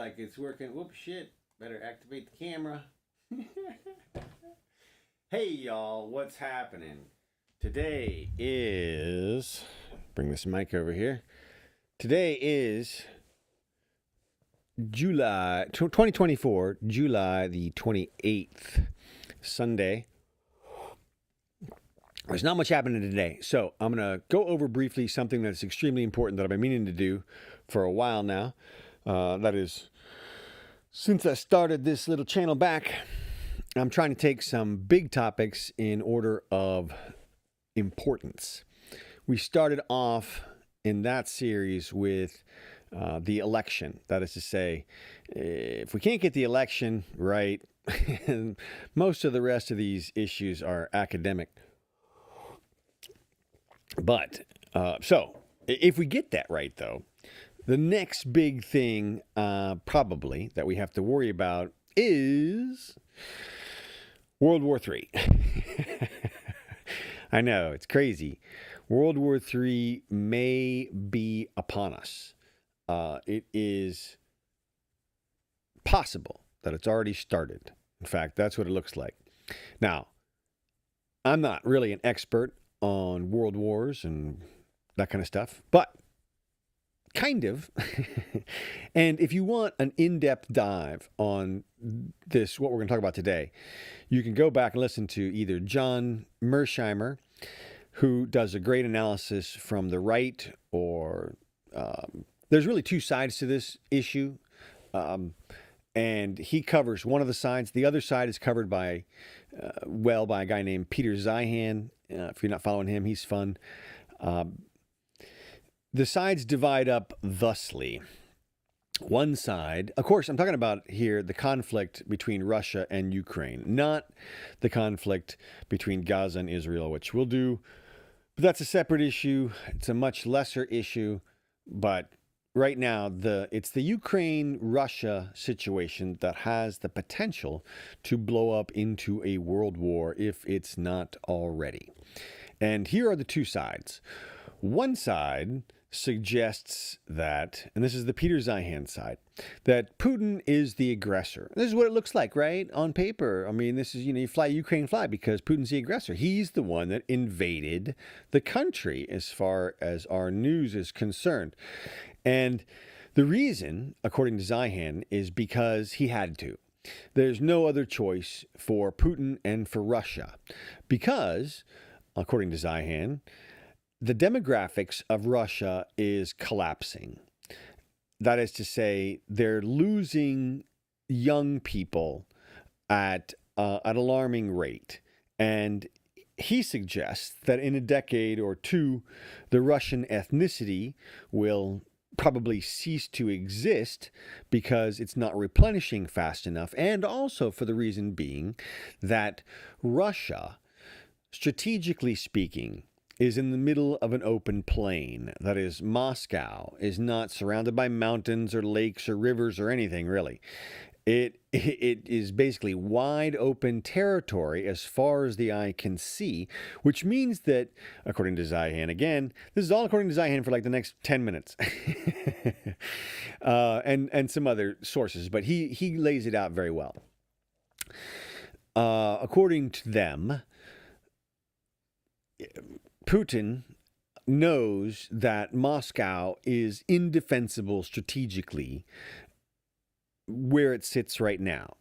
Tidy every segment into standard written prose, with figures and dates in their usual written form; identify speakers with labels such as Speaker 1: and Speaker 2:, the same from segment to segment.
Speaker 1: like it's working. Whoops, shit. Better activate the camera. Hey, y'all. What's happening? Today is... Bring this mic over here. Today is July 2024, July the 28th, Sunday. There's not much happening today, so I'm going to go over briefly something that's extremely important that I've been meaning to do for a while now. That is, since I started this little channel back, I'm trying to take some big topics in order of importance. We started off in that series with the election. That is to say, if we can't get the election right, most of the rest of these issues are academic. But, so, if we get that right, though, the next big thing probably that we have to worry about is World War III. I know, it's crazy. World War III may be upon us. It is possible that it's already started. In fact, that's what it looks like. Now, I'm not really an expert on world wars and that kind of stuff, but kind of. And if you want an in-depth dive on this, what we're going to talk about today, you can go back and listen to either John Mearsheimer, who does a great analysis from the right, or there's really two sides to this issue. And he covers one of the sides. The other side is covered by a guy named Peter Zeihan. If you're not following him, he's fun. The sides divide up thusly. One side, of course, I'm talking about here the conflict between Russia and Ukraine, not the conflict between Gaza and Israel, which we'll do. But that's a separate issue. It's a much lesser issue. But right now, it's the Ukraine-Russia situation that has the potential to blow up into a world war if it's not already. And here are the two sides. One side suggests that, and this is the Peter Zeihan side, that Putin is the aggressor. This is what it looks like, right? On paper. I mean, this is, you fly Ukraine, fly, because Putin's the aggressor. He's the one that invaded the country as far as our news is concerned. And the reason, according to Zeihan, is because he had to. There's no other choice for Putin and for Russia. Because, according to Zeihan, the demographics of Russia is collapsing. That is to say, they're losing young people at an alarming rate. And he suggests that in a decade or two, the Russian ethnicity will probably cease to exist because it's not replenishing fast enough. And also for the reason being that Russia, strategically speaking, is in the middle of an open plain. That is, Moscow is not surrounded by mountains or lakes or rivers or anything, really. It is basically wide open territory as far as the eye can see, which means that, according to Zeihan, again, this is all according to Zeihan for like the next 10 minutes, and some other sources, but he lays it out very well. According to them, Putin knows that Moscow is indefensible strategically where it sits right now,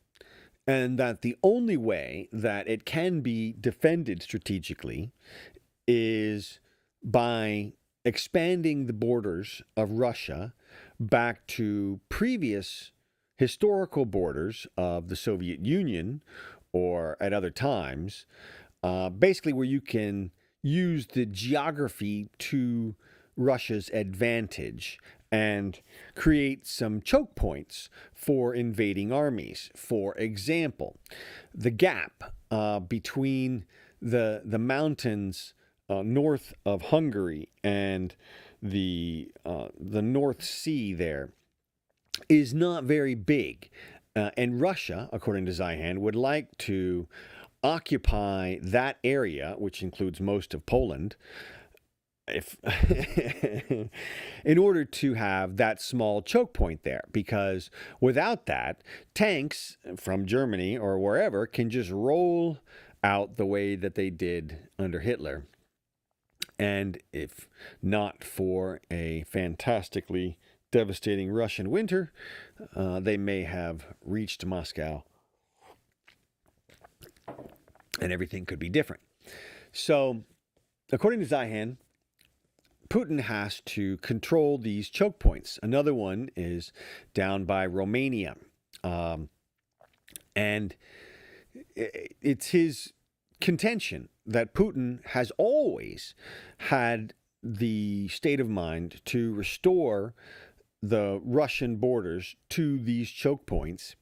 Speaker 1: and that the only way that it can be defended strategically is by expanding the borders of Russia back to previous historical borders of the Soviet Union, or at other times, basically where you can use the geography to Russia's advantage and create some choke points for invading armies. For example, the gap between the mountains north of Hungary and the North Sea there is not very big. And Russia, according to Zeihan, would like to occupy that area, which includes most of Poland, if in order to have that small choke point there, because without that, tanks from Germany or wherever can just roll out the way that they did under Hitler. And if not for a fantastically devastating Russian winter, they may have reached Moscow and everything could be different. So, according to Zeihan, Putin has to control these choke points. Another one is down by Romania. And it's his contention that Putin has always had the state of mind to restore the Russian borders to these choke points,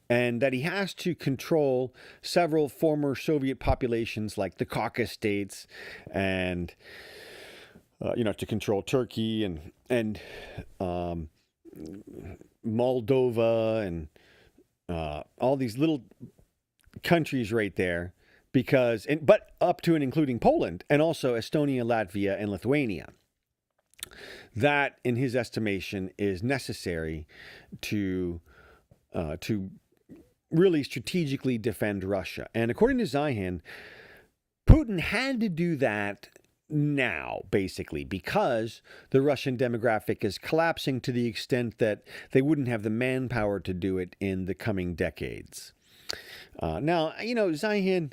Speaker 1: and that he has to control several former Soviet populations like the Caucasus states, and to control Turkey and Moldova and all these little countries right there, but up to and including Poland, and also Estonia, Latvia, and Lithuania. That, in his estimation, is necessary to really strategically defend Russia. And according to Zeihan, Putin had to do that now, basically, because the Russian demographic is collapsing to the extent that they wouldn't have the manpower to do it in the coming decades. Now, Zeihan,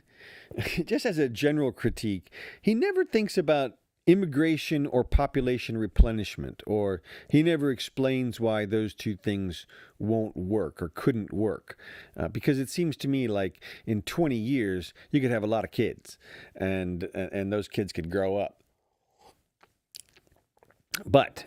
Speaker 1: just as a general critique, he never thinks about immigration or population replenishment, or he never explains why those two things won't work or couldn't work, because it seems to me like in 20 years you could have a lot of kids, and those kids could grow up. But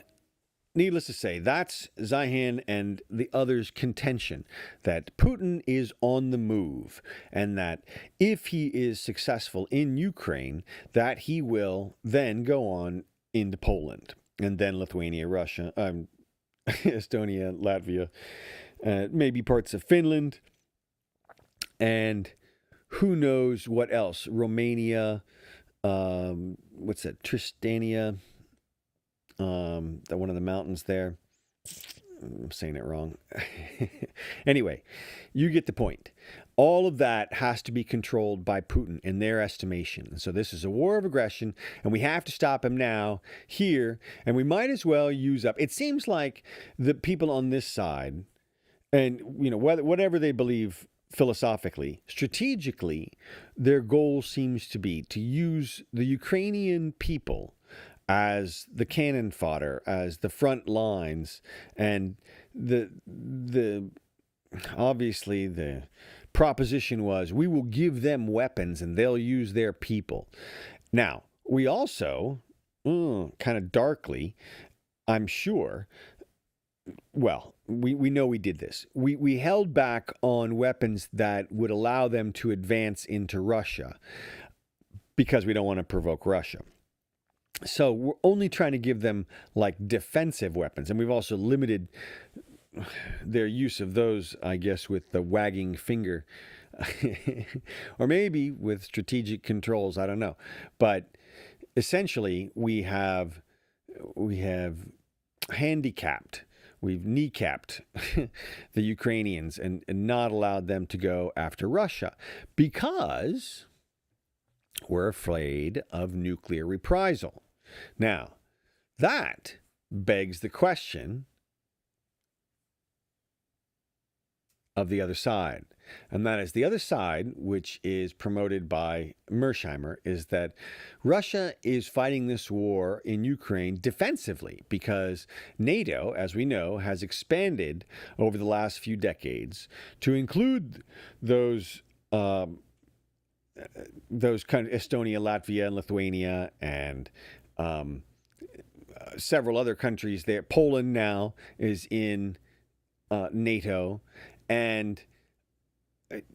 Speaker 1: needless to say, that's Zeihan and the others' contention, that Putin is on the move, and that if he is successful in Ukraine, that he will then go on into Poland, and then Lithuania, Russia, Estonia, Latvia, maybe parts of Finland, and who knows what else, Romania, what's that, Tristania, one of the mountains there. I'm saying it wrong. Anyway, you get the point. All of that has to be controlled by Putin in their estimation. And so this is a war of aggression, and we have to stop him now, here, and we might as well use up. It seems like the people on this side, and whatever they believe philosophically, strategically, their goal seems to be to use the Ukrainian people as the cannon fodder, as the front lines, and obviously the proposition was, we will give them weapons and they'll use their people. Now, we also, kind of darkly, I'm sure, well, we know we did this. We held back on weapons that would allow them to advance into Russia because we don't want to provoke Russia. So we're only trying to give them like defensive weapons. And we've also limited their use of those, I guess, with the wagging finger or maybe with strategic controls. I don't know. But essentially, we have handicapped, we've kneecapped the Ukrainians and not allowed them to go after Russia because we're afraid of nuclear reprisal. Now, that begs the question of the other side. And that is the other side, which is promoted by Mearsheimer, is that Russia is fighting this war in Ukraine defensively because NATO, as we know, has expanded over the last few decades to include those kind of Estonia, Latvia, and Lithuania, and several other countries there. Poland now is in NATO, and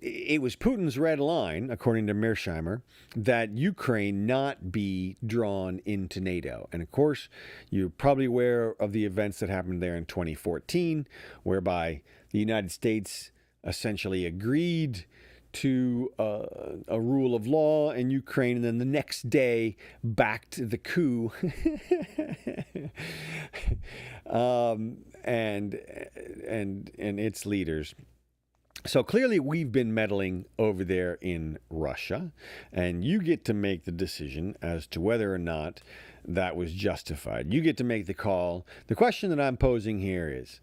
Speaker 1: it was Putin's red line, according to Mearsheimer, that Ukraine not be drawn into NATO. And of course, you're probably aware of the events that happened there in 2014, whereby the United States essentially agreed to a rule of law in Ukraine, and then the next day backed the coup and its leaders. So clearly we've been meddling over there in Russia, and you get to make the decision as to whether or not that was justified. You get to make the call. The question that I'm posing here is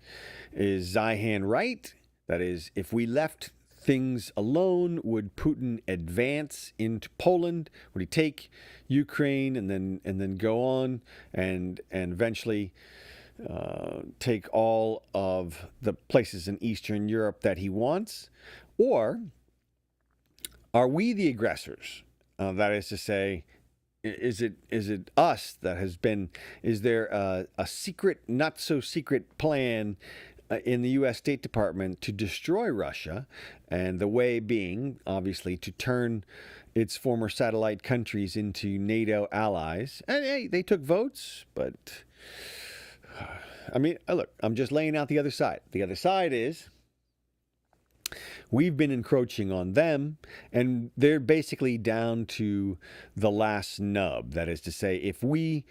Speaker 1: Zeihan right? That is, if we left things alone, would Putin advance into Poland? Would he take Ukraine and then go on and eventually take all of the places in Eastern Europe that he wants? Or are we the aggressors? That is to say, is it us that has been? Is there a secret, not so secret plan in the U.S. State Department to destroy Russia, and the way being, obviously, to turn its former satellite countries into NATO allies? And hey, they took votes, but I mean, look, I'm just laying out the other side. The other side is we've been encroaching on them, and they're basically down to the last nub. That is to say, if we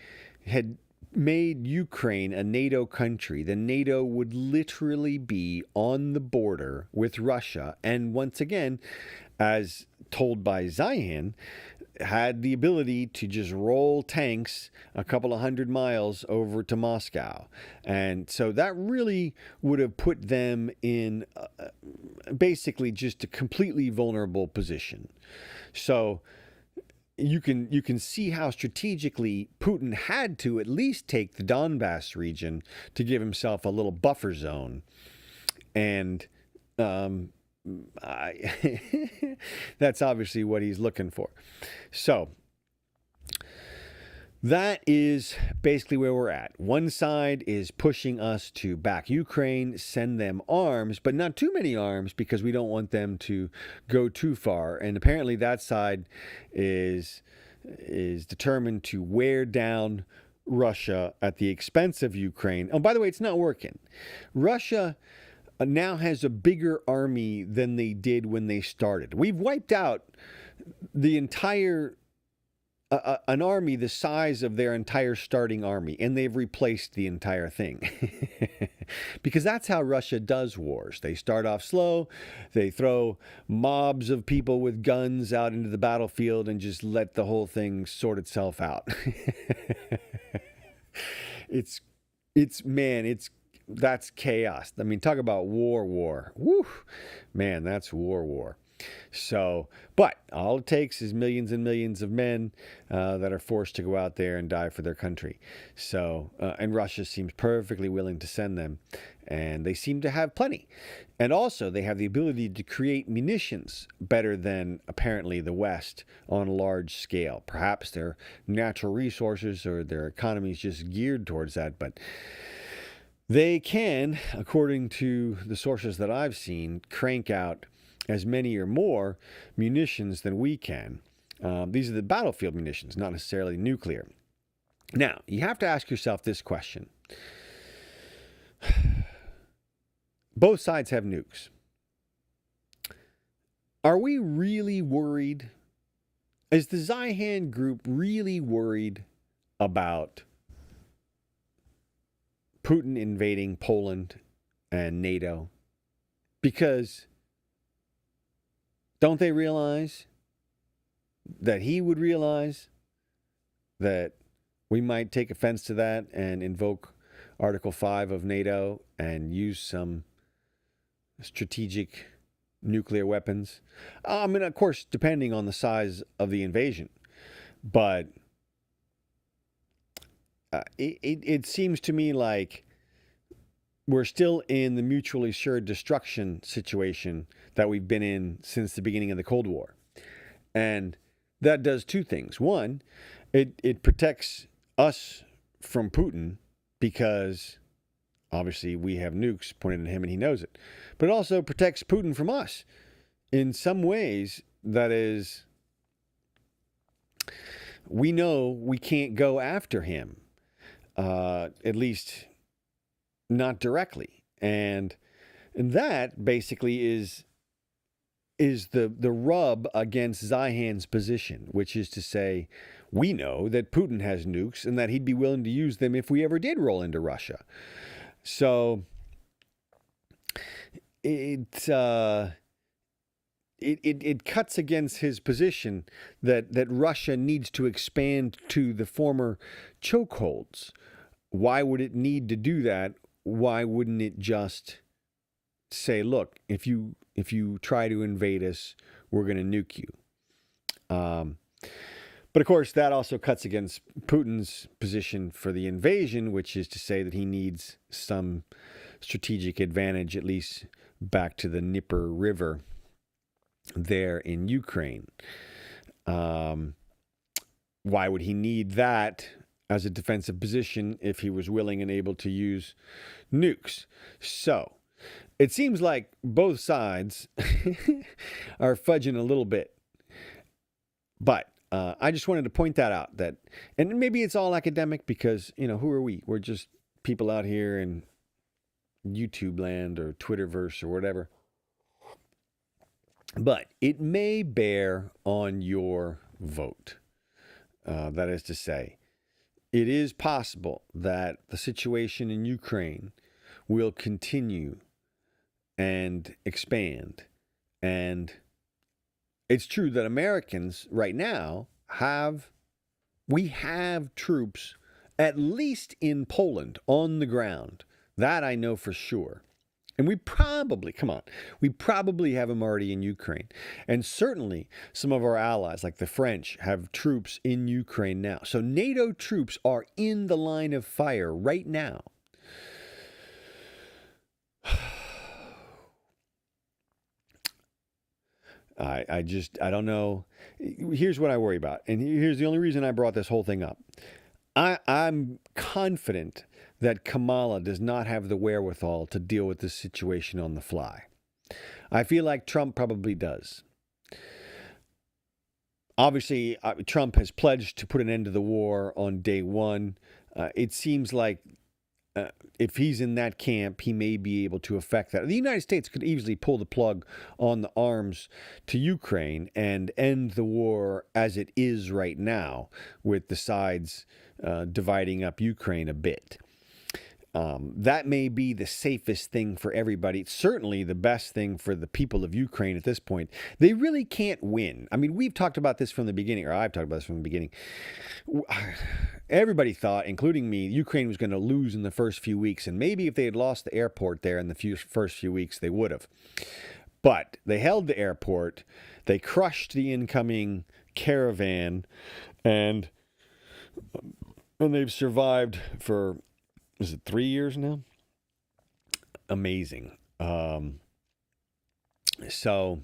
Speaker 1: had made Ukraine a NATO country, then NATO would literally be on the border with Russia. And once again, as told by Zeihan, had the ability to just roll tanks a couple of 100 miles over to Moscow. And so that really would have put them in basically just a completely vulnerable position. So you can see how strategically Putin had to at least take the Donbass region to give himself a little buffer zone. And that's obviously what he's looking for. So that is basically where we're at. One side is pushing us to back Ukraine, send them arms, but not too many arms because we don't want them to go too far. And apparently that side is determined to wear down Russia at the expense of Ukraine. Oh, by the way, it's not working. Russia now has a bigger army than they did when they started. We've wiped out the entire an army the size of their entire starting army, and they've replaced the entire thing. Because that's how Russia does wars. They start off slow, they throw mobs of people with guns out into the battlefield and just let the whole thing sort itself out. That's chaos. I mean, talk about war. Woo, man, that's war. So, but all it takes is millions and millions of men that are forced to go out there and die for their country. So, and Russia seems perfectly willing to send them, and they seem to have plenty. And also, they have the ability to create munitions better than apparently the West on a large scale. Perhaps their natural resources or their economy is just geared towards that, but they can, according to the sources that I've seen, crank out as many or more munitions than we can. These are the battlefield munitions, not necessarily nuclear. Now, you have to ask yourself this question. Both sides have nukes. Are we really worried? Is the Zeihan group really worried about Putin invading Poland and NATO? Because don't they realize that he would realize that we might take offense to that and invoke Article 5 of NATO and use some strategic nuclear weapons? I mean, of course, depending on the size of the invasion. But it seems to me like we're still in the mutually assured destruction situation that we've been in since the beginning of the Cold War. And that does two things. One, it protects us from Putin because obviously we have nukes pointed at him and he knows it. But it also protects Putin from us in some ways. That is, we know we can't go after him, at least not directly. And that basically is the rub against Zeihan's position, which is to say, we know that Putin has nukes and that he'd be willing to use them if we ever did roll into Russia. So it cuts against his position that Russia needs to expand to the former chokeholds. Why would it need to do that? Why wouldn't it just say, look, if you try to invade us, we're going to nuke you? But of course, that also cuts against Putin's position for the invasion, which is to say that he needs some strategic advantage, at least back to the Dnieper River there in Ukraine. Why would he need that as a defensive position if he was willing and able to use nukes? So it seems like both sides are fudging a little bit. But I just wanted to point that out, that, and maybe it's all academic because, who are we? We're just people out here in YouTube land or Twitterverse or whatever. But it may bear on your vote. That is to say, it is possible that the situation in Ukraine will continue and expand. And it's true that Americans right now we have troops at least in Poland on the ground. That I know for sure. And we probably have them already in Ukraine. And certainly some of our allies, like the French, have troops in Ukraine now. So NATO troops are in the line of fire right now. I don't know. Here's what I worry about. And here's the only reason I brought this whole thing up. I'm confident that Kamala does not have the wherewithal to deal with this situation on the fly. I feel like Trump probably does. Obviously, Trump has pledged to put an end to the war on day one. It seems like if he's in that camp, he may be able to affect that. The United States could easily pull the plug on the arms to Ukraine and end the war as it is right now, with the sides dividing up Ukraine a bit. That may be the safest thing for everybody. It's certainly the best thing for the people of Ukraine at this point. They really can't win. I mean, we've talked about this from the beginning, or I've talked about this from the beginning. Everybody thought, including me, Ukraine was going to lose in the first few weeks. And maybe if they had lost the airport there in the first few weeks, they would have. But they held the airport. They crushed the incoming caravan. And they've survived for... is it 3 years now? Amazing. So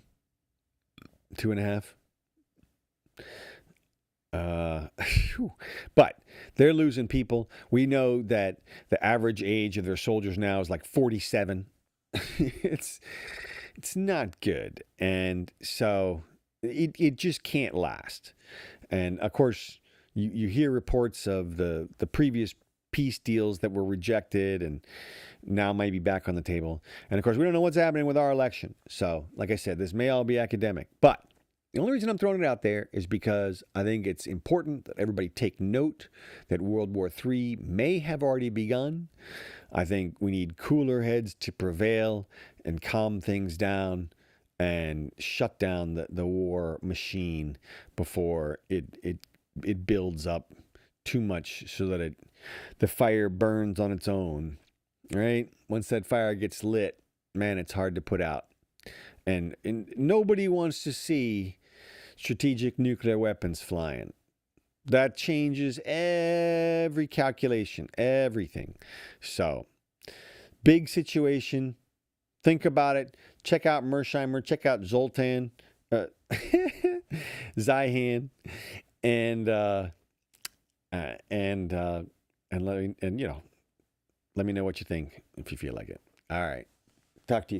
Speaker 1: 2.5. But they're losing people. We know that the average age of their soldiers now is like 47. It's not good. And so it just can't last. And of course, you hear reports of the previous peace deals that were rejected and now might be back on the table. And of course, we don't know what's happening with our election. So, like I said, this may all be academic. But the only reason I'm throwing it out there is because I think it's important that everybody take note that World War III may have already begun. I think we need cooler heads to prevail and calm things down and shut down the war machine before it builds up too much so that the fire burns on its own, right? Once that fire gets lit, man, it's hard to put out. And nobody wants to see strategic nuclear weapons flying. That changes every calculation, everything. So, big situation. Think about it. Check out Mearsheimer. Check out Zeihan. And let me know what you think if you feel like it. All right. Talk to you soon.